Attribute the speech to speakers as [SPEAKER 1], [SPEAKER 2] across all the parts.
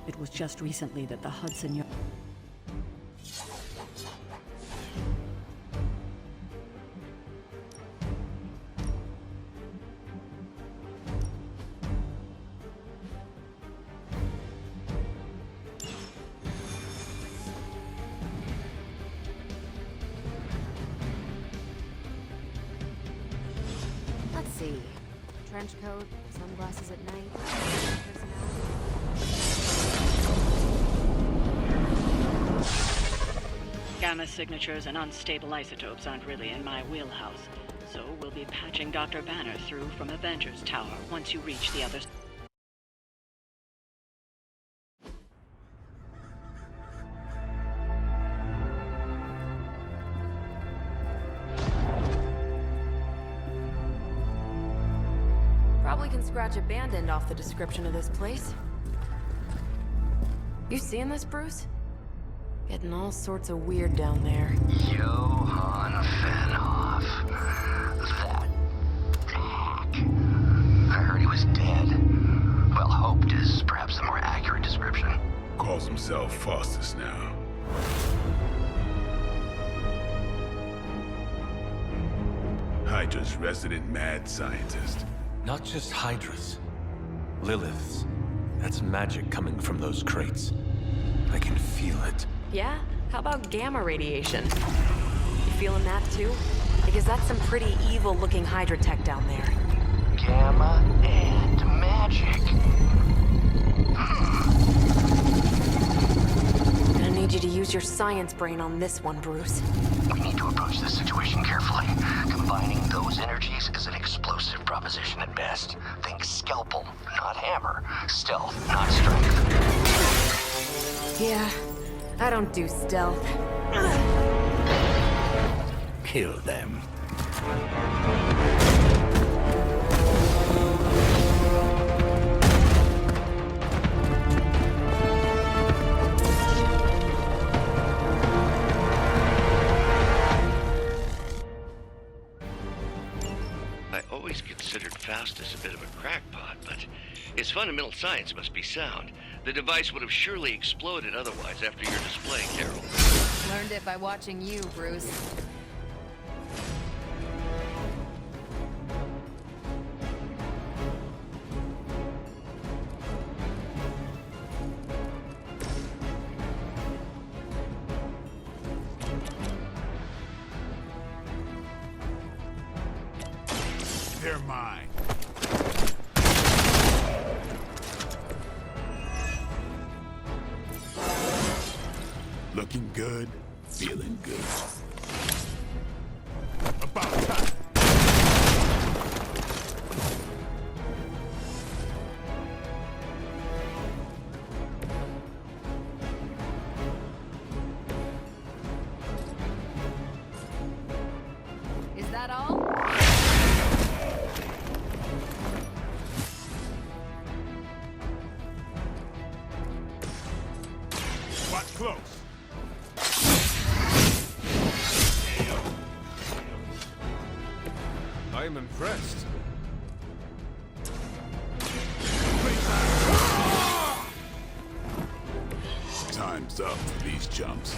[SPEAKER 1] It was just recently that the Hudson Yard...
[SPEAKER 2] Let's see. Trench coat, sunglasses at night,
[SPEAKER 1] Gamma signatures and unstable isotopes aren't really in my wheelhouse, so we'll be patching Dr. Banner through from Avengers Tower once you reach the other...
[SPEAKER 2] Probably can scratch abandoned off the description of this place. You seeing this, Bruce? Getting all sorts of weird down there.
[SPEAKER 3] Johann Fenhoff. That hack. I heard he was dead. Well, hoped is perhaps the more accurate description.
[SPEAKER 4] Calls himself Faustus now. Hydra's resident mad scientist.
[SPEAKER 5] Not just Hydra's. Lilith's. That's magic coming from those crates. I can feel it.
[SPEAKER 2] Yeah? How about gamma radiation? You feeling that too? Because that's some pretty evil-looking Hydra tech down there.
[SPEAKER 3] Gamma and magic.
[SPEAKER 2] Gonna need you to use your science brain on this one, Bruce.
[SPEAKER 3] We need to approach this situation carefully. Combining those energies is an explosive proposition at best. Think scalpel, not hammer. Stealth, not strength.
[SPEAKER 2] Yeah, I don't do stealth.
[SPEAKER 3] Kill them.
[SPEAKER 6] I always considered Faustus a bit of a crackpot, but his fundamental science must be sound. The device would have surely exploded otherwise after your display, Carol.
[SPEAKER 7] Learned it by watching you, Bruce.
[SPEAKER 4] They're mine. Looking good, feeling good. About time.
[SPEAKER 7] Is that all?
[SPEAKER 4] Watch close. I am impressed. Time's up for these chumps.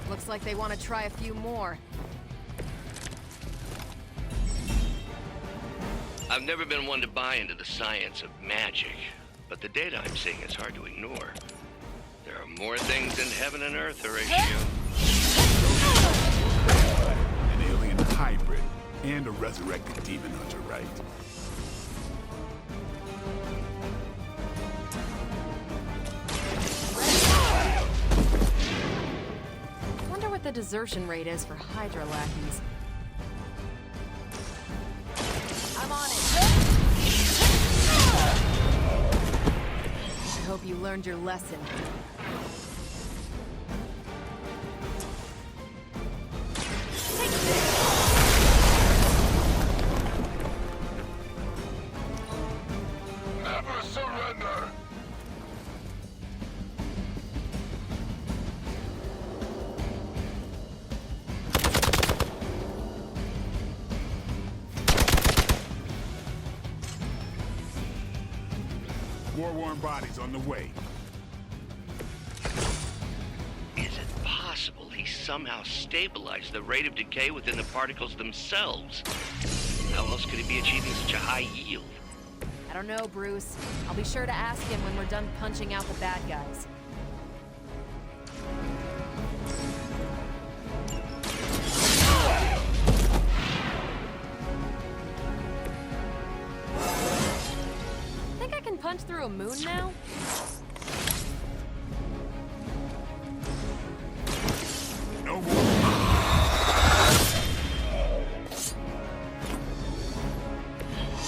[SPEAKER 7] Looks like they want to try a few more.
[SPEAKER 6] I've never been one to buy into the science of magic, but the data I'm seeing is hard to ignore. There are more things in heaven and earth, Horatio.
[SPEAKER 4] An alien hybrid and a resurrected demon hunter, right?
[SPEAKER 2] Wonder what the desertion rate is for Hydra lackeys.
[SPEAKER 7] I'm on it. I hope you learned your lesson.
[SPEAKER 8] never surrender!
[SPEAKER 4] War-worn bodies on the way.
[SPEAKER 6] Is it possible he somehow stabilized the rate of decay within the particles themselves? How else could he be achieving such a high yield?
[SPEAKER 7] I don't know, Bruce. I'll be sure to ask him when we're done punching out the bad guys. Think I can punch through a moon now?
[SPEAKER 4] No more.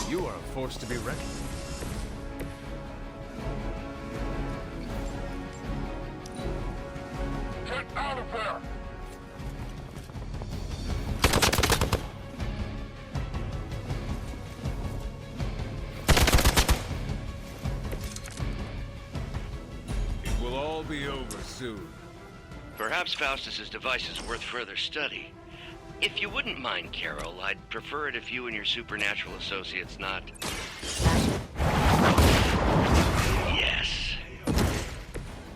[SPEAKER 5] You are a force to be reckoned with.
[SPEAKER 8] Get out of there!
[SPEAKER 4] It will all be over soon.
[SPEAKER 6] Perhaps Faustus's device is worth further study. If you wouldn't mind, Carol, I'd prefer it if you and your supernatural associates not... Yes.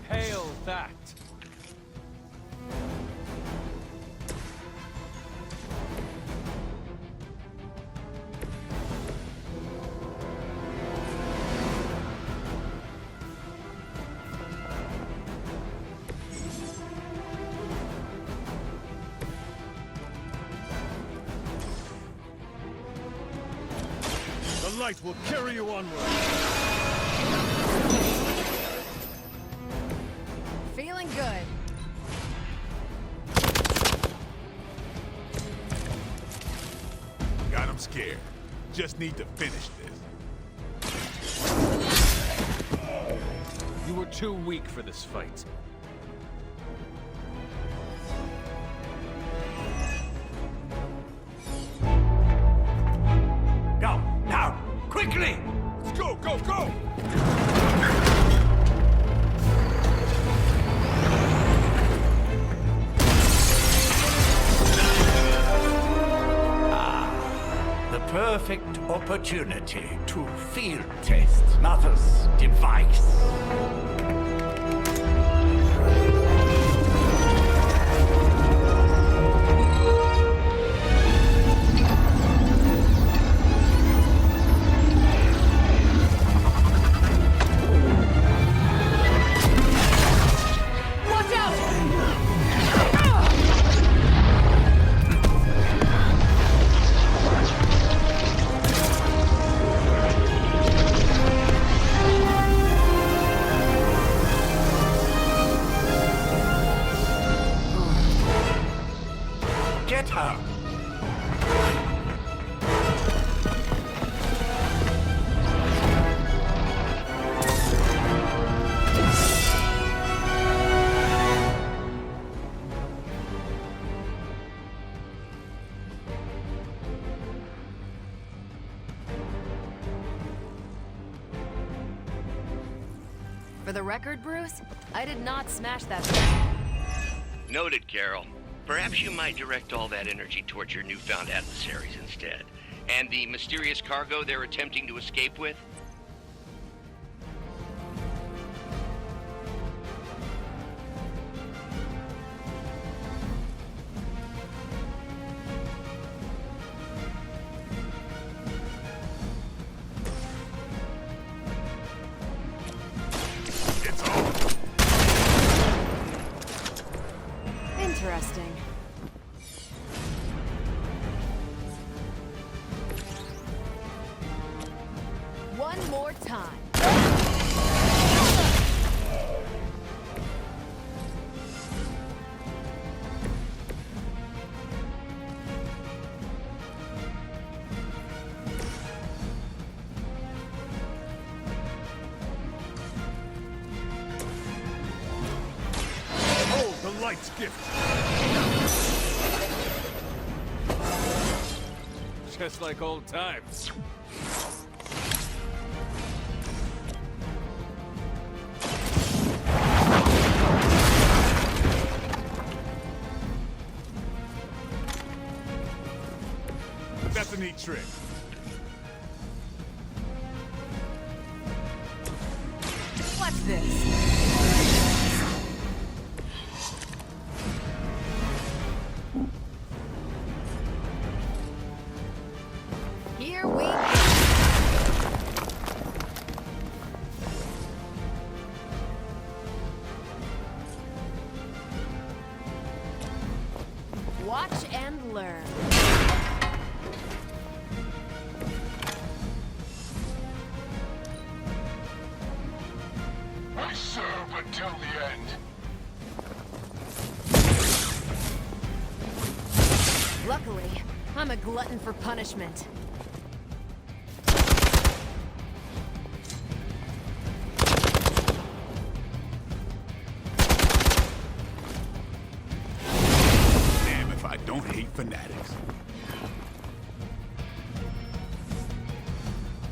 [SPEAKER 5] Hail that!
[SPEAKER 4] The light will carry you onward.
[SPEAKER 7] Feeling good.
[SPEAKER 4] Got him scared. Just need to finish this.
[SPEAKER 5] You were too weak for this fight.
[SPEAKER 3] Go, now, quickly!
[SPEAKER 4] Let's go, go, go!
[SPEAKER 3] The perfect opportunity to field test Mother's device.
[SPEAKER 7] Watch out!
[SPEAKER 3] Get her!
[SPEAKER 7] For the record, Bruce, I did not smash that thing.
[SPEAKER 6] Noted, Carol. Perhaps you might direct all that energy towards your newfound adversaries instead. And the mysterious cargo they're attempting to escape with?
[SPEAKER 4] It's on.
[SPEAKER 7] Interesting. One more time.
[SPEAKER 4] Hold the light's gift.
[SPEAKER 5] Just like old times.
[SPEAKER 4] a neat trick.
[SPEAKER 7] What's this? Here we go. Watch and learn.
[SPEAKER 8] I serve until the end.
[SPEAKER 7] Luckily, I'm a glutton for punishment.
[SPEAKER 4] Damn if I don't hate fanatics.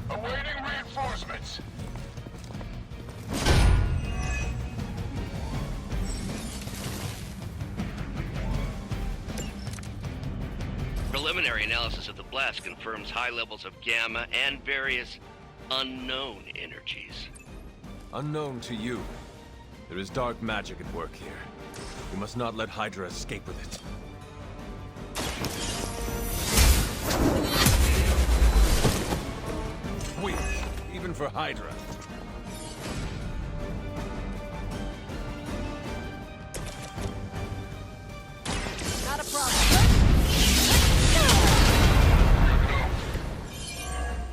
[SPEAKER 8] Awaiting reinforcements.
[SPEAKER 6] Preliminary analysis of the blast confirms high levels of gamma and various unknown energies.
[SPEAKER 5] Unknown to you, there is dark magic at work here. You must not let Hydra escape with it. Weak, even for Hydra.
[SPEAKER 7] Not a problem.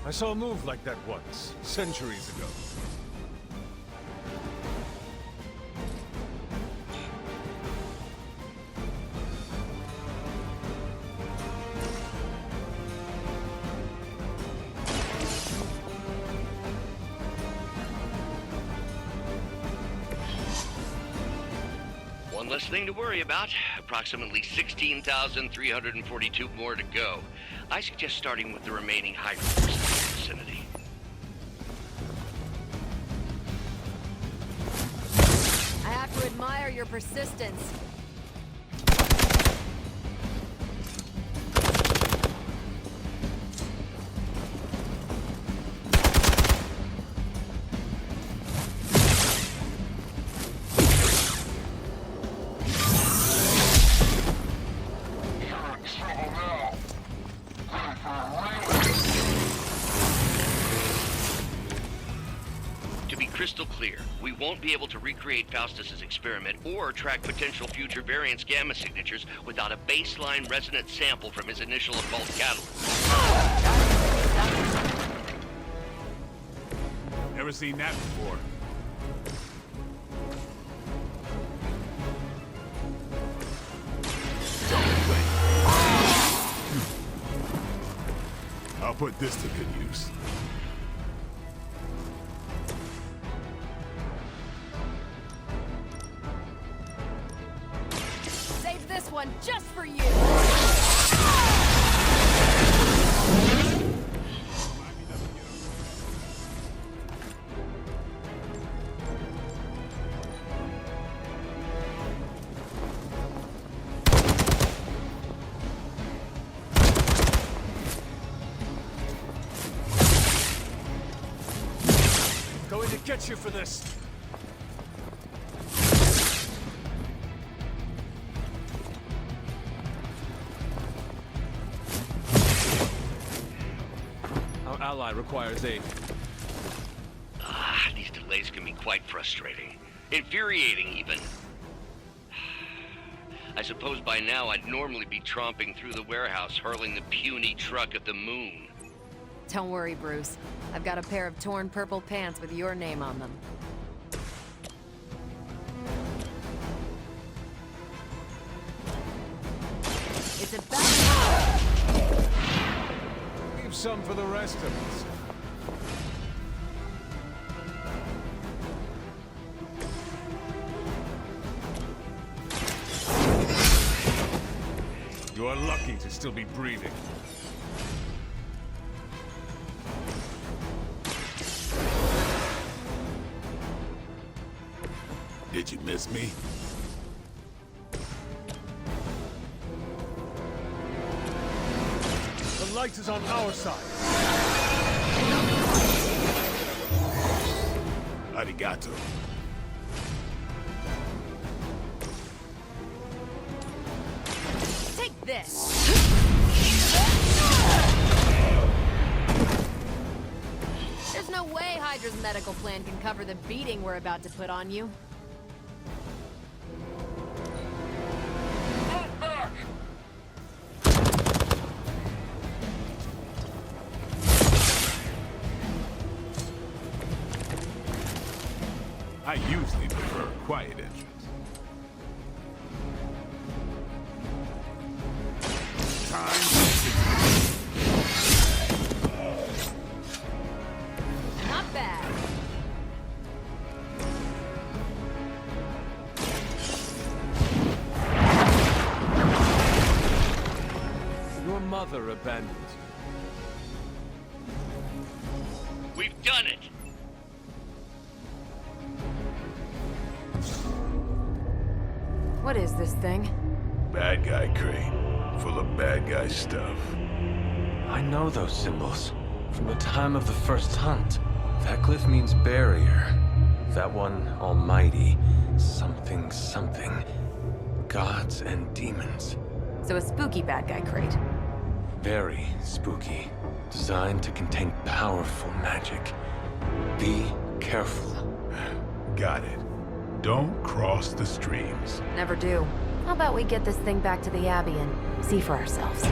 [SPEAKER 5] I saw a move like that once, centuries ago.
[SPEAKER 6] One less thing to worry about. Approximately 16,342 more to go. I suggest starting with the remaining Hydra forces in the vicinity.
[SPEAKER 7] I have to admire your persistence.
[SPEAKER 8] You're in trouble now. Ready for a real.
[SPEAKER 6] To be crystal clear, we won't be able to recreate Faustus's experiment or track potential future variants' gamma signatures without a baseline resonant sample from his initial occult catalyst.
[SPEAKER 4] Never seen that before. I'll put this to good use.
[SPEAKER 7] Save this one just for you.
[SPEAKER 5] Going to get you for this. Our ally requires aid.
[SPEAKER 6] These delays can be quite frustrating. Infuriating, even. I suppose by now I'd normally be tromping through the warehouse, hurling the puny truck at the moon.
[SPEAKER 7] Don't worry, Bruce. I've got a pair of torn purple pants with your name on them. It's about...
[SPEAKER 5] Leave some for the rest of us. You are lucky to still be breathing.
[SPEAKER 4] Did you miss me?
[SPEAKER 5] The
[SPEAKER 9] light is on our side.
[SPEAKER 4] Arigato.
[SPEAKER 7] Take this! There's no way Hydra's medical plan can cover the beating we're about to put on you.
[SPEAKER 4] I usually prefer a quiet entrance. Time
[SPEAKER 7] Not bad.
[SPEAKER 5] Your mother abandoned you.
[SPEAKER 6] We've done it!
[SPEAKER 2] What is this thing?
[SPEAKER 4] Bad guy crate, full of bad guy stuff.
[SPEAKER 5] I know those symbols from the time of the first hunt. That glyph means barrier. That one, almighty. Something, something. Gods and demons.
[SPEAKER 2] So a spooky bad guy crate.
[SPEAKER 5] Very spooky. Designed to contain powerful magic. Be careful.
[SPEAKER 4] Got it. Don't cross the streams.
[SPEAKER 2] Never do. How about we get this thing back to the Abbey and see for ourselves?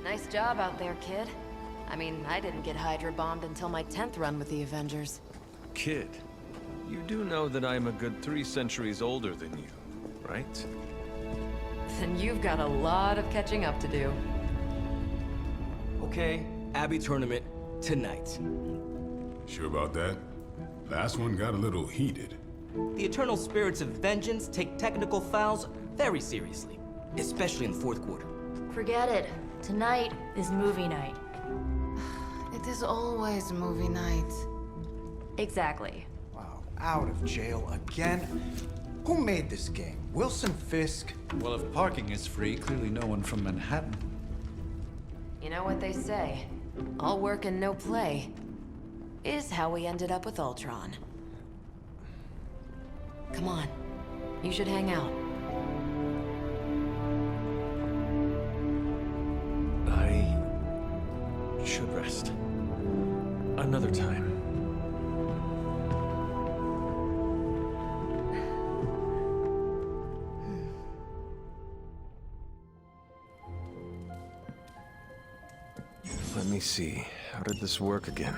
[SPEAKER 2] Nice job out there, kid. I mean, I didn't get Hydra bombed until my 10th run with the Avengers.
[SPEAKER 5] Kid, you do know that I'm a good 3 centuries older than you, right?
[SPEAKER 2] Then you've got a lot of catching up to do.
[SPEAKER 10] Okay, Abbey tournament tonight.
[SPEAKER 4] Sure about that? Last one got a little heated.
[SPEAKER 10] The Eternal Spirits of Vengeance take technical fouls very seriously, especially in the fourth quarter.
[SPEAKER 11] Forget it. Tonight is movie night.
[SPEAKER 12] It is always movie night.
[SPEAKER 11] Exactly.
[SPEAKER 13] Wow, out of jail again? Who made this game? Wilson Fisk?
[SPEAKER 14] Well, if parking is free, clearly no one from Manhattan.
[SPEAKER 2] You know what they say? All work and no play is how we ended up with Ultron. Come on. You should hang out.
[SPEAKER 5] I should rest. Another time. Let me see. How did this work again?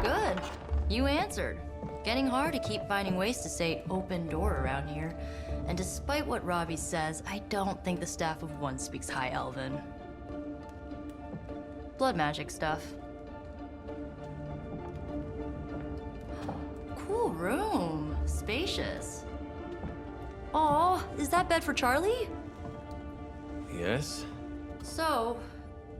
[SPEAKER 11] Good. You answered. Getting hard to keep finding ways to say open door around here. And despite what Robbie says, I don't think the staff of One speaks High Elven. Blood magic stuff. Cool room. Spacious. Aw, is that bed for Charlie?
[SPEAKER 5] Yes?
[SPEAKER 11] So,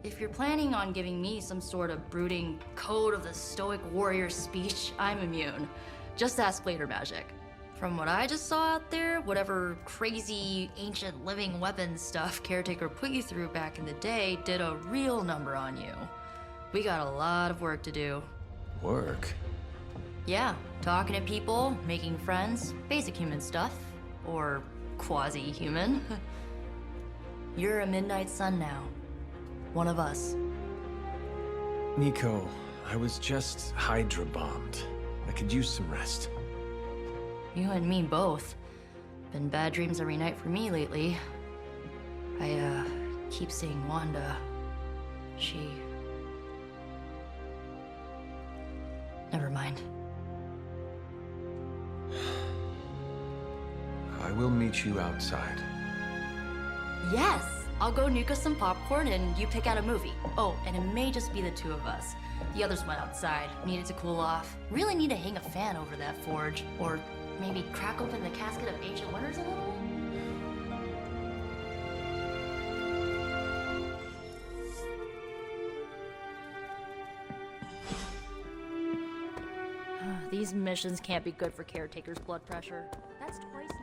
[SPEAKER 11] if you're planning on giving me some sort of brooding code of the stoic warrior speech, I'm immune. Just ask later magic. From what I just saw out there, whatever crazy ancient living weapons stuff Caretaker put you through back in the day did a real number on you. We got a lot of work to do.
[SPEAKER 5] Work?
[SPEAKER 11] Yeah, talking to people, making friends, basic human stuff. Or quasi-human. You're a Midnight Sun now. One of us.
[SPEAKER 5] Nico, I was just Hydra bombed. I could use some rest.
[SPEAKER 11] You and me both. Been bad dreams every night for me lately. I, keep seeing Wanda. She... Never mind.
[SPEAKER 5] I will meet you outside.
[SPEAKER 11] Yes! I'll go nuke us some popcorn and you pick out a movie. Oh, and it may just be the two of us. The others went outside, needed to cool off. Really need to hang a fan over that forge. Or maybe crack open the casket of Ancient Wonders a little? These missions can't be good for Caretaker's blood pressure. That's twice now.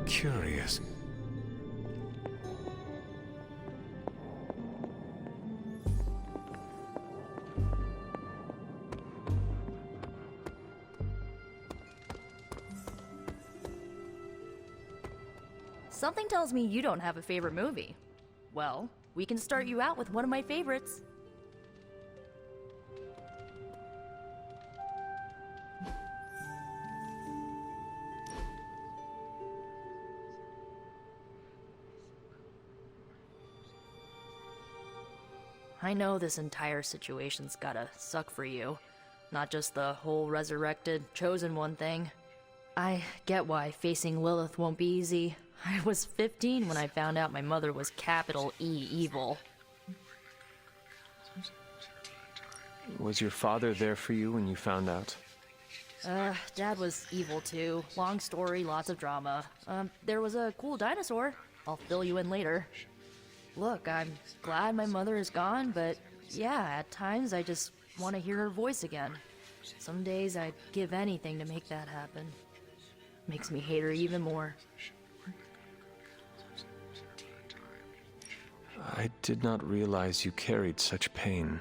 [SPEAKER 5] Curious.
[SPEAKER 11] Something tells me you don't have a favorite movie. Well, we can start you out with one of my favorites. I know this entire situation's gotta suck for you. Not just the whole resurrected, chosen one thing. I get why facing Lilith won't be easy. I was 15 when I found out my mother was capital E evil.
[SPEAKER 5] Was your father there for you when you found out?
[SPEAKER 11] Dad was evil too. Long story, lots of drama. There was a cool dinosaur. I'll fill you in later. Look, I'm glad my mother is gone, but yeah, at times I just want to hear her voice again. Some days I'd give anything to make that happen. Makes me hate her even more.
[SPEAKER 5] I did not realize you carried such pain.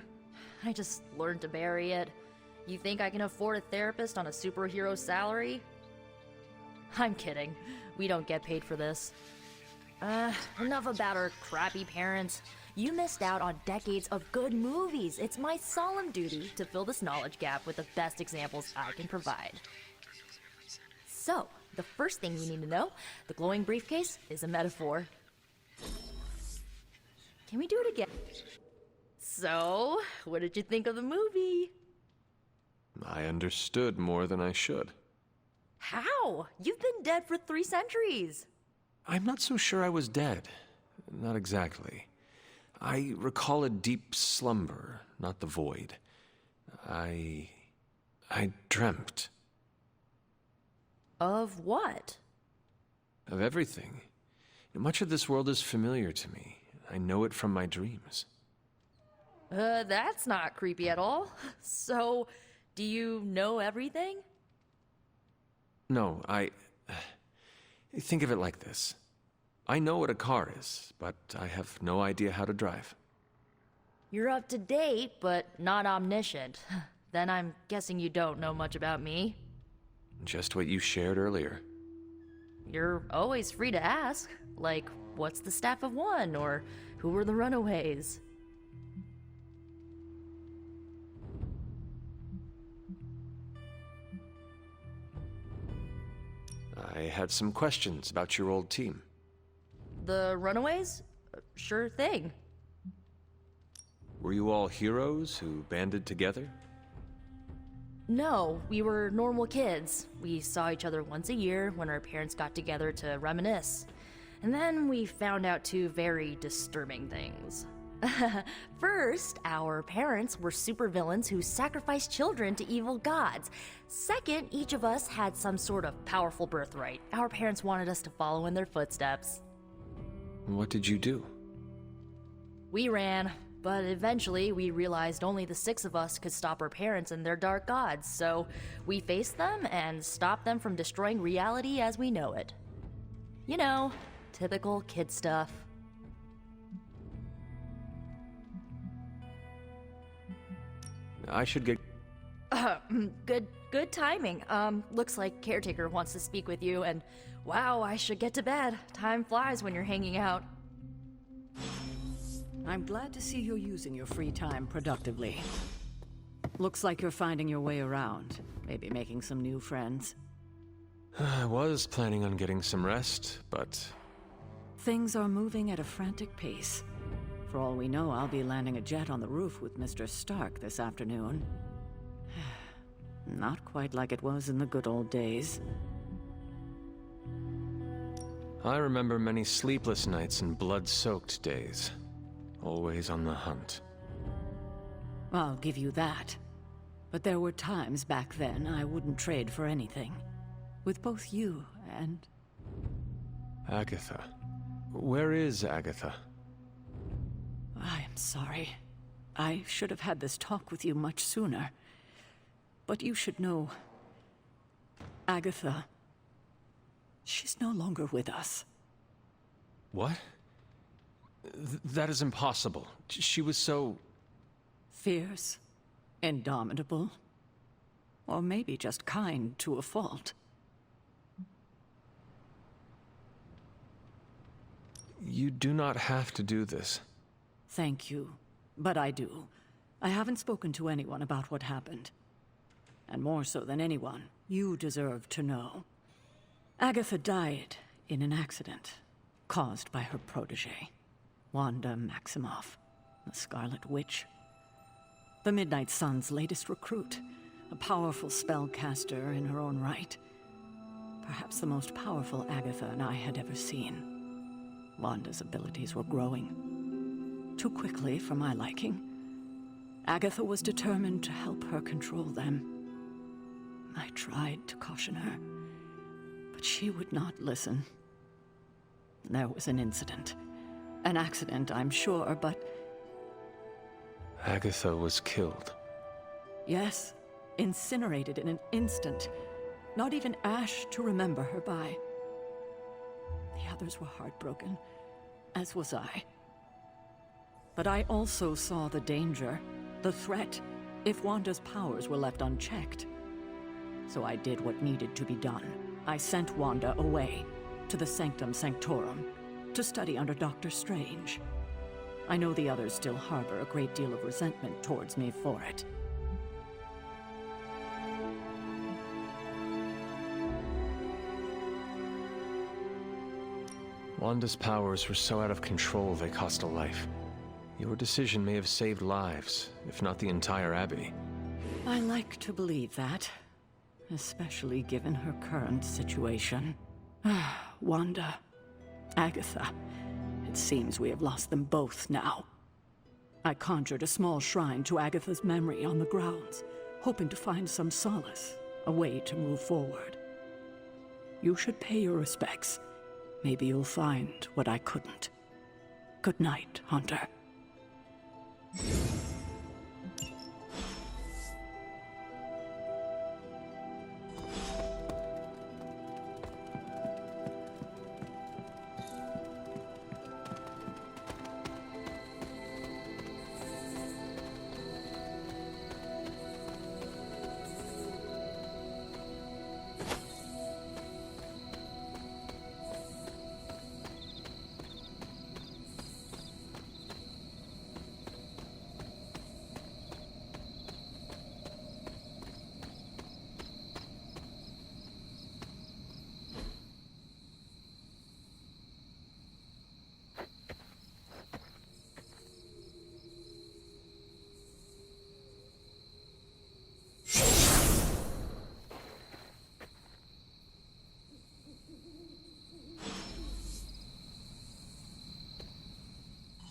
[SPEAKER 11] I just learned to bury it. You think I can afford a therapist on a superhero salary? I'm kidding. We don't get paid for this. Enough about our crappy parents. You missed out on decades of good movies. It's my solemn duty to fill this knowledge gap with the best examples I can provide. So, the first thing you need to know, the glowing briefcase is a metaphor. Can we do it again? So, what did you think of the movie?
[SPEAKER 5] I understood more than I should.
[SPEAKER 11] How? You've been dead for 3 centuries.
[SPEAKER 5] I'm not so sure I was dead. Not exactly. I recall a deep slumber, not the void. I dreamt.
[SPEAKER 11] Of what?
[SPEAKER 5] Of everything. Much of this world is familiar to me. I know it from my dreams.
[SPEAKER 11] That's not creepy at all. So, do you know everything?
[SPEAKER 5] No, think of it like this. I know what a car is, but I have no idea how to drive.
[SPEAKER 11] You're up to date, but not omniscient. Then I'm guessing you don't know much about me.
[SPEAKER 5] Just what you shared earlier.
[SPEAKER 11] You're always free to ask. Like, what's the Staff of One? Or who were the Runaways?
[SPEAKER 5] I had some questions about your old team.
[SPEAKER 11] The Runaways? Sure thing.
[SPEAKER 5] Were you all heroes who banded together?
[SPEAKER 11] No, we were normal kids. We saw each other once a year when our parents got together to reminisce. And then we found out 2 very disturbing things. First, our parents were supervillains who sacrificed children to evil gods. Second, each of us had some sort of powerful birthright. Our parents wanted us to follow in their footsteps.
[SPEAKER 5] What did you do?
[SPEAKER 11] We ran, but eventually we realized only the 6 of us could stop our parents and their dark gods, so we faced them and stopped them from destroying reality as we know it. You know, typical kid stuff.
[SPEAKER 5] I should get...
[SPEAKER 11] Good timing. Looks like Caretaker wants to speak with you, and wow, I should get to bed. Time flies when you're hanging out.
[SPEAKER 1] I'm glad to see you're using your free time productively. Looks like you're finding your way around, maybe making some new friends.
[SPEAKER 5] I was planning on getting some rest, but...
[SPEAKER 1] Things are moving at a frantic pace. For all we know, I'll be landing a jet on the roof with Mr. Stark this afternoon. Not quite like it was in the good old days.
[SPEAKER 5] I remember many sleepless nights and blood-soaked days. Always on the hunt.
[SPEAKER 1] I'll give you that. But there were times back then I wouldn't trade for anything. With both you and...
[SPEAKER 5] Agatha. Where is Agatha?
[SPEAKER 1] I am sorry. I should have had this talk with you much sooner. But you should know... Agatha... She's no longer with us.
[SPEAKER 5] What? That is impossible. She was so...
[SPEAKER 1] Fierce, indomitable, or maybe just kind to a fault.
[SPEAKER 5] You do not have to do this.
[SPEAKER 1] Thank you, but I do. I haven't spoken to anyone about what happened. And more so than anyone, you deserve to know. Agatha died in an accident caused by her protege, Wanda Maximoff, the Scarlet Witch. The Midnight Sun's latest recruit, a powerful spellcaster in her own right. Perhaps the most powerful Agatha and I had ever seen. Wanda's abilities were growing. Too quickly for my liking. Agatha was determined to help her control them. I tried to caution her, but she would not listen. There was an incident. An accident, I'm sure, but...
[SPEAKER 5] Agatha was killed.
[SPEAKER 1] Yes, incinerated in an instant. Not even ash to remember her by. The others were heartbroken, as was I. But I also saw the danger, the threat, if Wanda's powers were left unchecked. So I did what needed to be done. I sent Wanda away, to the Sanctum Sanctorum, to study under Doctor Strange. I know the others still harbor a great deal of resentment towards me for it.
[SPEAKER 5] Wanda's powers were so out of control they cost a life. Your decision may have saved lives, if not the entire Abbey.
[SPEAKER 1] I like to believe that, especially given her current situation. Wanda, Agatha, it seems we have lost them both now. I conjured a small shrine to Agatha's memory on the grounds, hoping to find some solace, a way to move forward. You should pay your respects. Maybe you'll find what I couldn't. Good night, Hunter.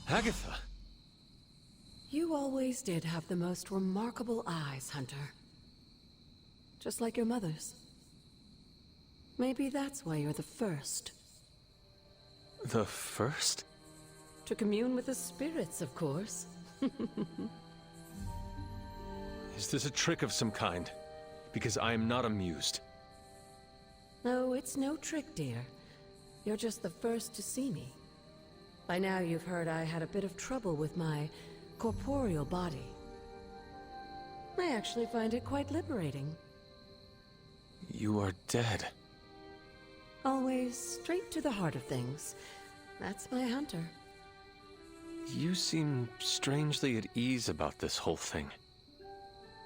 [SPEAKER 5] Agatha!
[SPEAKER 2] You always did have the most remarkable eyes, Hunter. Just like your mother's. Maybe that's why you're the first.
[SPEAKER 5] The first?
[SPEAKER 2] To commune with the spirits, of course.
[SPEAKER 5] Is this a trick of some kind? Because I am not amused.
[SPEAKER 2] No, it's no trick, dear. You're just the first to see me. By now you've heard I had a bit of trouble with my corporeal body. I actually find it quite liberating.
[SPEAKER 5] You are dead.
[SPEAKER 2] Always straight to the heart of things. That's my hunter.
[SPEAKER 5] You seem strangely at ease about this whole thing.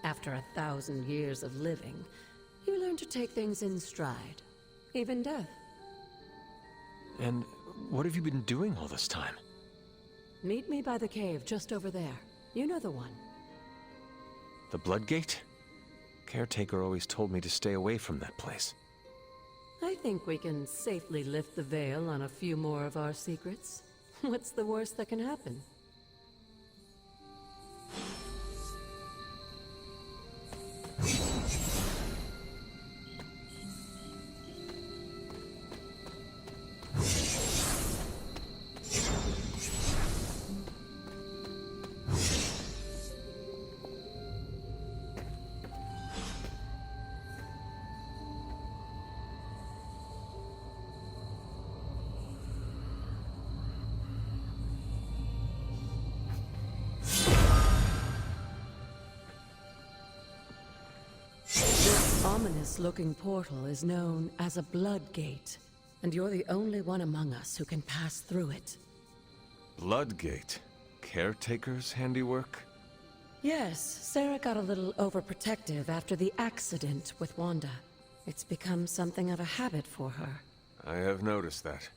[SPEAKER 2] After 1,000 years of living, you learn to take things in stride. Even death.
[SPEAKER 5] And what have you been doing all this time?
[SPEAKER 2] Meet me by the cave just over there. You know the one.
[SPEAKER 5] The Bloodgate? Caretaker always told me to stay away from that place.
[SPEAKER 2] I think we can safely lift the veil on a few more of our secrets. What's the worst that can happen? Ominous-looking portal is known as a Bloodgate, and you're the only one among us who can pass through it.
[SPEAKER 5] Bloodgate? Caretaker's handiwork?
[SPEAKER 2] Yes, Sarah got a little overprotective after the accident with Wanda. It's become something of a habit for her.
[SPEAKER 5] I have noticed that.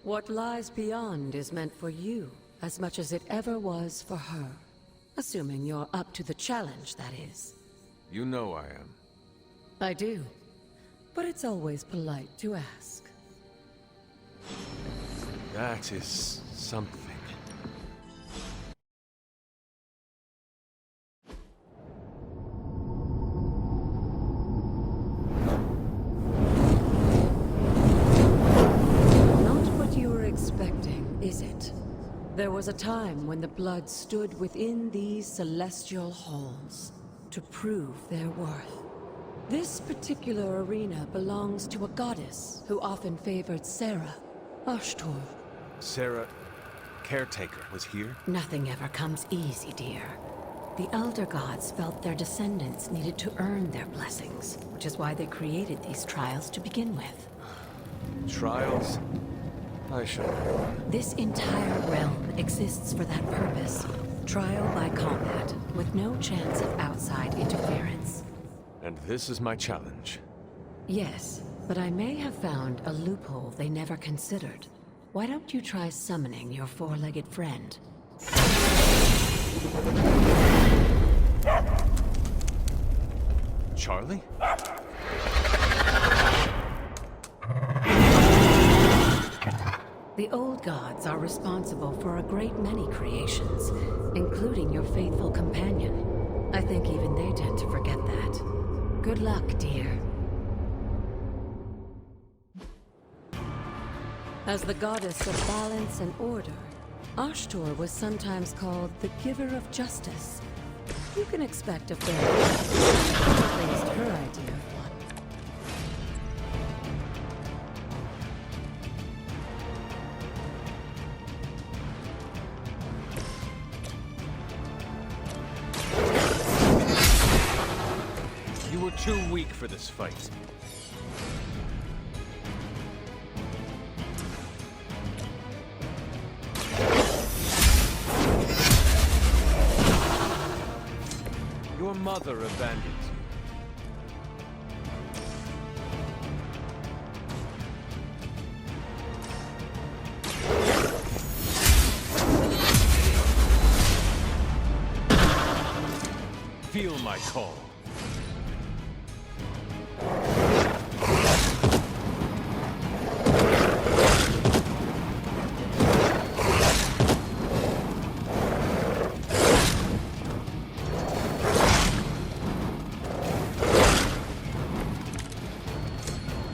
[SPEAKER 2] What lies beyond is meant for you, as much as it ever was for her. Assuming you're up to the challenge, that is.
[SPEAKER 5] You know I am.
[SPEAKER 2] I do. But it's always polite to ask.
[SPEAKER 5] That is something.
[SPEAKER 2] Not what you were expecting, is it? There was a time when the blood stood within these celestial halls to prove their worth. This particular arena belongs to a goddess who often favored Sarah, Ashtor.
[SPEAKER 5] Sarah, Caretaker, was here?
[SPEAKER 2] Nothing ever comes easy, dear. The Elder Gods felt their descendants needed to earn their blessings, which is why they created these trials to begin with.
[SPEAKER 5] Trials? I should know.
[SPEAKER 2] This entire realm exists for that purpose. Trial by combat, with no chance of outside interference.
[SPEAKER 5] And this is my challenge.
[SPEAKER 2] Yes, but I may have found a loophole they never considered. Why don't you try summoning your four-legged friend?
[SPEAKER 5] Charlie?
[SPEAKER 2] The old gods are responsible for a great many creations, including your faithful companion. I think even they tend to forget that. Good luck, dear. As the goddess of balance and order, Ashtor was sometimes called the giver of justice. You can expect a fair at least her idea of one.
[SPEAKER 5] You were too weak for this fight. Your mother abandoned you. Feel my call.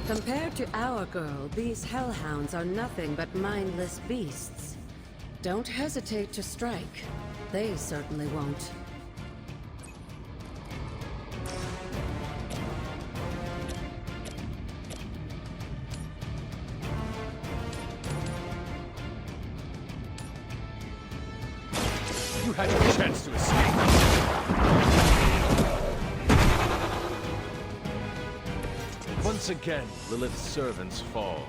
[SPEAKER 2] Compared to our girl, these hellhounds are nothing but mindless beasts. Don't hesitate to strike. They certainly won't.
[SPEAKER 5] You had your chance to escape. Once again, Lilith's servants fall.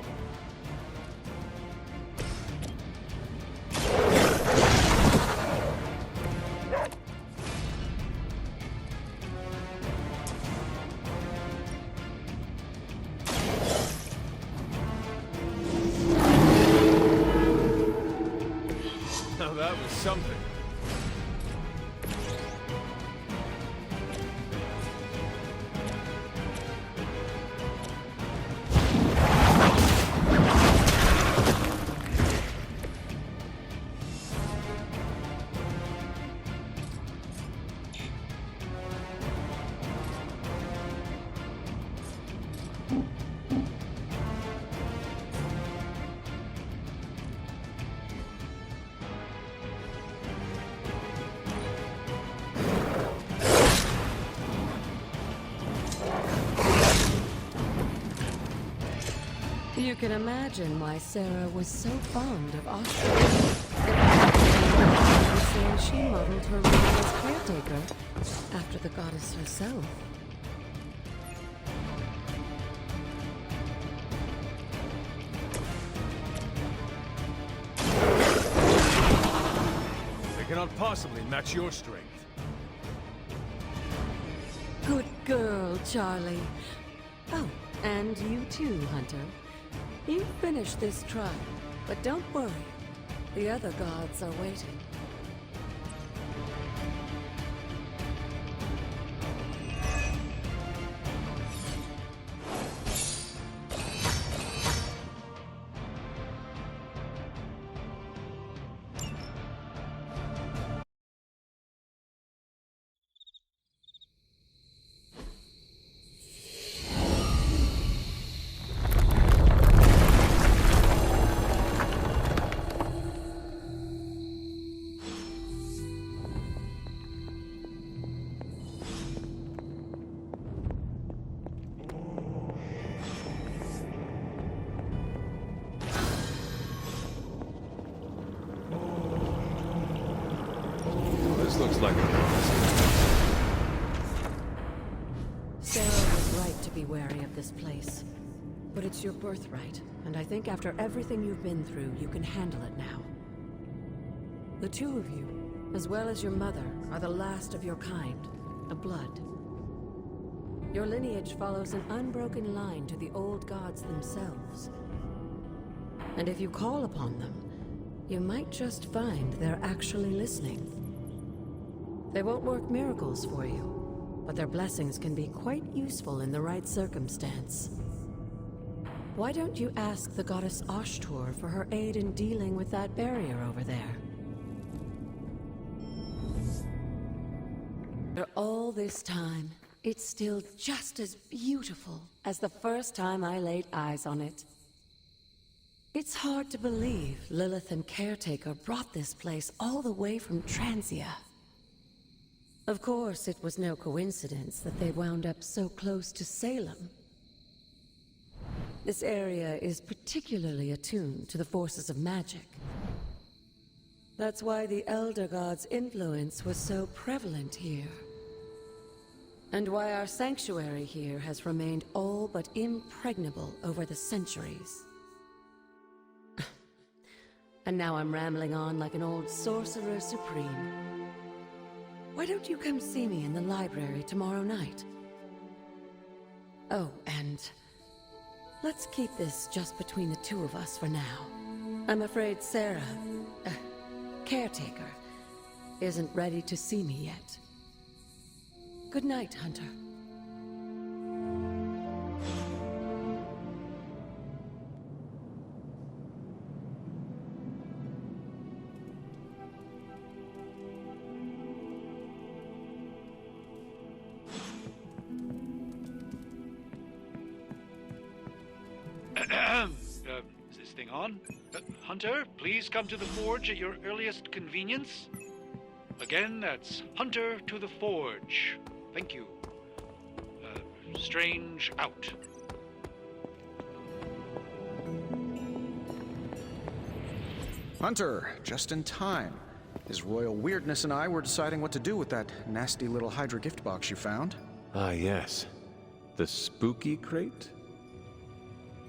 [SPEAKER 5] Now that was something.
[SPEAKER 2] You can imagine why Sarah was so fond of Austria. Say she modeled her role as caretaker after the goddess herself.
[SPEAKER 5] They cannot possibly match your strength.
[SPEAKER 2] Good girl, Charlie. Oh, and you too, Hunter. You finished this trial, but don't worry. The other gods are waiting.
[SPEAKER 5] This looks like a
[SPEAKER 2] Sarah was right to be wary of this place. But it's your birthright, and I think after everything you've been through, you can handle it now. The two of you, as well as your mother, are the last of your kind, a blood. Your lineage follows an unbroken line to the old gods themselves. And if you call upon them, you might just find they're actually listening. They won't work miracles for you, but their blessings can be quite useful in the right circumstance. Why don't you ask the goddess Ashtur for her aid in dealing with that barrier over there? After all this time, it's still just as beautiful as the first time I laid eyes on it. It's hard to believe Lilith and Caretaker brought this place all the way from Transia. Of course, it was no coincidence that they wound up so close to Salem. This area is particularly attuned to the forces of magic. That's why the Elder God's influence was so prevalent here. And why our sanctuary here has remained all but impregnable over the centuries. And now I'm rambling on like an old sorcerer supreme. Why don't you come see me in the library tomorrow night? Oh, and let's keep this just between the two of us for now. I'm afraid Sarah, Caretaker, isn't ready to see me yet. Good night, Hunter.
[SPEAKER 14] Is this thing on? Hunter, please come to the forge at your earliest convenience. Again, that's Hunter to the forge. Thank you. Strange out.
[SPEAKER 13] Hunter, just in time. His royal weirdness and I were deciding what to do with that nasty little Hydra gift box you found.
[SPEAKER 5] Ah, yes. The spooky crate?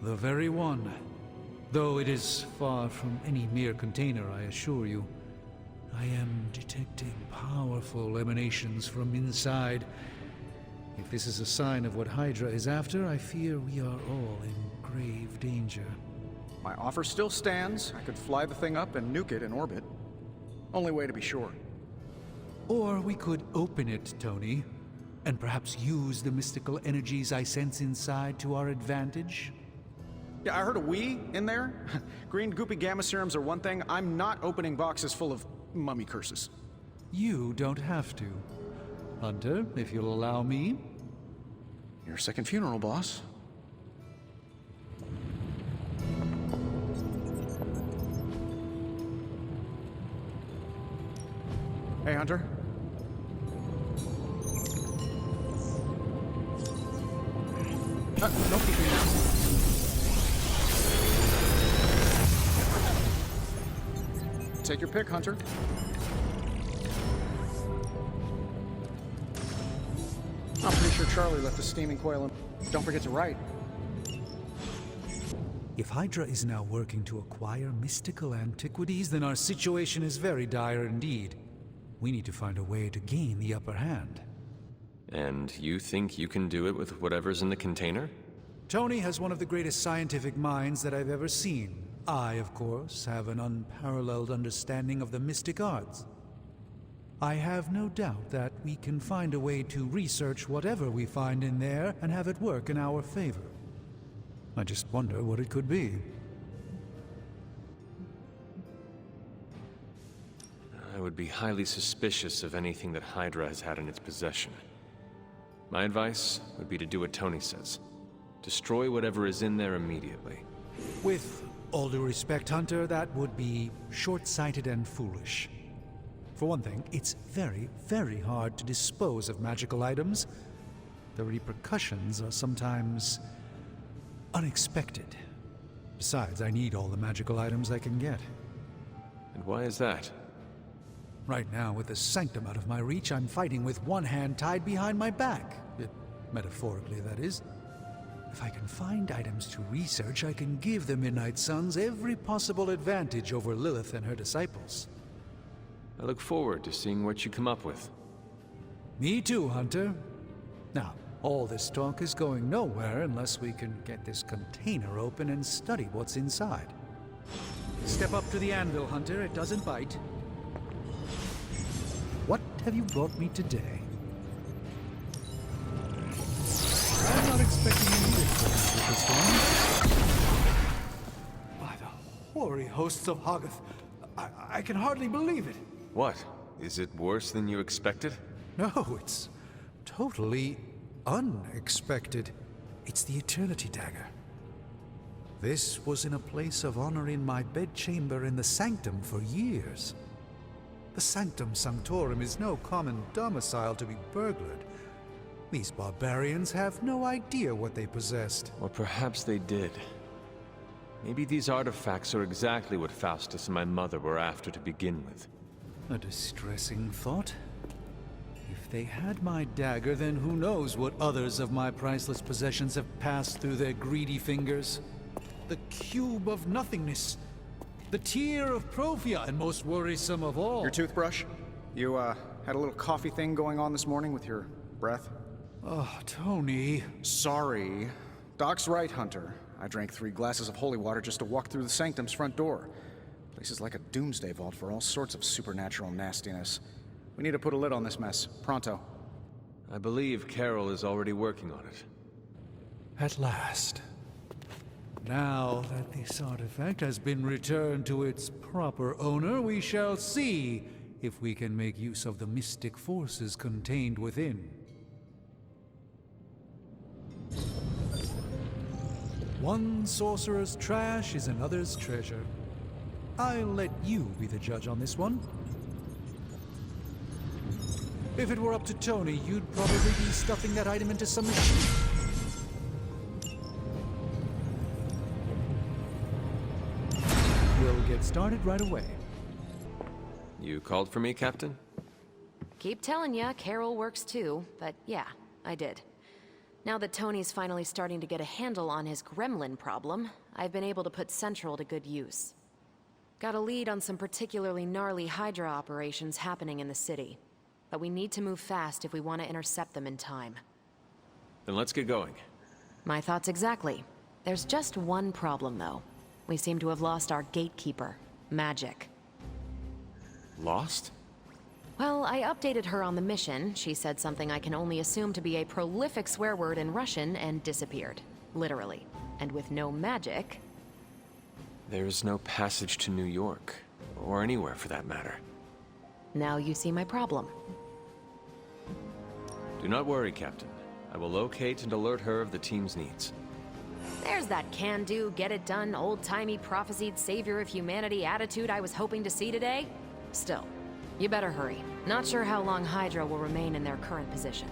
[SPEAKER 9] The very one. Though it is far from any mere container, I assure you. I am detecting powerful emanations from inside. If this is a sign of what Hydra is after, I fear we are all in grave danger.
[SPEAKER 15] My offer still stands. I could fly the thing up and nuke it in orbit. Only way to be sure.
[SPEAKER 9] Or we could open it, Tony, and perhaps use the mystical energies I sense inside to our advantage.
[SPEAKER 15] Yeah, I heard a we in there. Green goopy gamma serums are one thing. I'm not opening boxes full of mummy curses.
[SPEAKER 9] You don't have to. Hunter, if you'll allow me.
[SPEAKER 15] Your second funeral, boss. Hey, Hunter. Don't keep me now. Take your pick, Hunter. I'm pretty sure Charlie left the steaming coil in. Don't forget to write.
[SPEAKER 9] If Hydra is now working to acquire mystical antiquities, then our situation is very dire indeed. We need to find a way to gain the upper hand.
[SPEAKER 5] And you think you can do it with whatever's in the container?
[SPEAKER 9] Tony has one of the greatest scientific minds that I've ever seen. I, of course, have an unparalleled understanding of the mystic arts. I have no doubt that we can find a way to research whatever we find in there and have it work in our favor. I just wonder what it could be.
[SPEAKER 5] I would be highly suspicious of anything that Hydra has had in its possession. My advice would be to do what Tony says. Destroy whatever is in there immediately.
[SPEAKER 9] With all due respect, Hunter, that would be short-sighted and foolish. For one thing, it's very, very hard to dispose of magical items. The repercussions are sometimes unexpected. Besides, I need all the magical items I can get.
[SPEAKER 5] And why is that?
[SPEAKER 9] Right now, with the Sanctum out of my reach, I'm fighting with one hand tied behind my back. Metaphorically, that is. If I can find items to research, I can give the Midnight Suns every possible advantage over Lilith and her disciples.
[SPEAKER 5] I look forward to seeing what you come up with.
[SPEAKER 9] Me too, Hunter. Now, all this talk is going nowhere unless we can get this container open and study what's inside. Step up to the anvil, Hunter. It doesn't bite. What have you brought me today? I'm not expecting you to with this one. By the hoary hosts of Hoggoth, I can hardly believe it.
[SPEAKER 5] What? Is it worse than you expected?
[SPEAKER 9] No, it's totally unexpected. It's the Eternity Dagger. This was in a place of honor in my bedchamber in the Sanctum for years. The Sanctum Sanctorum is no common domicile to be burglared. These barbarians have no idea what they possessed.
[SPEAKER 5] Or perhaps they did. Maybe these artifacts are exactly what Faustus and my mother were after to begin with.
[SPEAKER 9] A distressing thought. If they had my dagger, then who knows what others of my priceless possessions have passed through their greedy fingers. The Cube of Nothingness. The Tear of Profia, and most worrisome of all.
[SPEAKER 15] Your toothbrush? You, had a little coffee thing going on this morning with your breath?
[SPEAKER 9] Oh, Tony.
[SPEAKER 15] Sorry. Doc's right, Hunter. I drank 3 glasses of holy water just to walk through the Sanctum's front door. Place is like a doomsday vault for all sorts of supernatural nastiness. We need to put a lid on this mess. Pronto.
[SPEAKER 5] I believe Carol is already working on it.
[SPEAKER 9] At last. Now that this artifact has been returned to its proper owner, we shall see if we can make use of the mystic forces contained within. One sorcerer's trash is another's treasure. I'll let you be the judge on this one. If it were up to Tony, you'd probably be stuffing that item into some machine. We'll get started right away.
[SPEAKER 5] You called for me, Captain?
[SPEAKER 7] Keep telling ya, Carol works too, but yeah, I did.
[SPEAKER 16] Now that Tony's finally starting to get a handle on his gremlin problem, I've been able to put Central to good use. Got a lead on some particularly gnarly Hydra operations happening in the city. But we need to move fast if we want to intercept them in time.
[SPEAKER 5] Then let's get going.
[SPEAKER 16] My thoughts exactly. There's just one problem, though. We seem to have lost our gatekeeper, Magic.
[SPEAKER 5] Lost?
[SPEAKER 16] Well, I updated her on the mission. She said something I can only assume to be a prolific swear word in Russian and disappeared. Literally. And with no magic...
[SPEAKER 5] There's no passage to New York. Or anywhere, for that matter.
[SPEAKER 16] Now you see my problem.
[SPEAKER 5] Do not worry, Captain. I will locate and alert her of the team's needs.
[SPEAKER 16] There's that can-do, get-it-done, old-timey prophesied savior of humanity attitude I was hoping to see today. Still, you better hurry. Not sure how long Hydra will remain in their current position.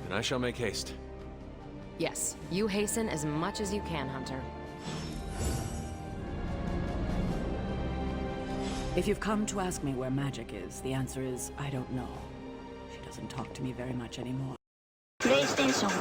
[SPEAKER 5] Then I shall make haste.
[SPEAKER 16] Yes, you hasten as much as you can, Hunter.
[SPEAKER 1] If you've come to ask me where Magic is, the answer is, I don't know. She doesn't talk to me very much anymore.
[SPEAKER 8] PlayStation